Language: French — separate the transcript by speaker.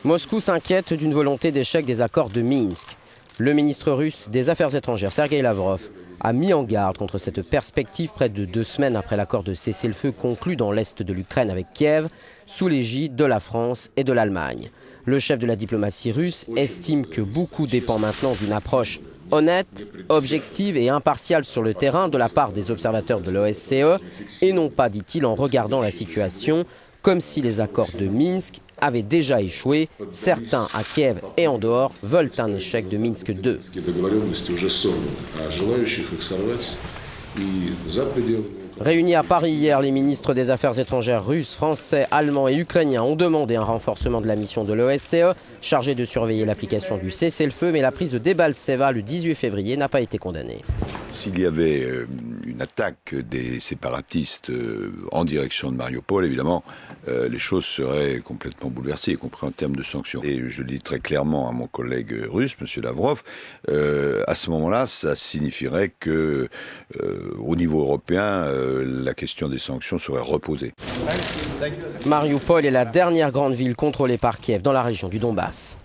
Speaker 1: Moscou s'inquiète d'une volonté d'échec des accords de Minsk. Le ministre russe des Affaires étrangères, Sergueï Lavrov, a mis en garde contre cette perspective près de 2 semaines après l'accord de cessez-le-feu conclu dans l'est de l'Ukraine avec Kiev, sous l'égide de la France et de l'Allemagne. Le chef de la diplomatie russe estime que beaucoup dépend maintenant d'une approche honnête, objective et impartiale sur le terrain de la part des observateurs de l'OSCE et non pas, dit-il, en regardant la situation comme si les accords de Minsk avaient déjà échoué. Certains à Kiev et en dehors veulent un échec de Minsk II. Réunis à Paris hier, les ministres des Affaires étrangères russes, français, allemands et ukrainiens ont demandé un renforcement de la mission de l'OSCE, chargée de surveiller l'application du cessez-le-feu, mais la prise de Debaltseva le 18 février n'a pas été condamnée.
Speaker 2: S'il y avait une attaque des séparatistes en direction de Mariupol, évidemment, les choses seraient complètement bouleversées, y compris en termes de sanctions. Et je le dis très clairement à mon collègue russe, M. Lavrov, à ce moment-là, ça signifierait que, au niveau européen, la question des sanctions serait reposée.
Speaker 1: Mariupol est la dernière grande ville contrôlée par Kiev dans la région du Donbass.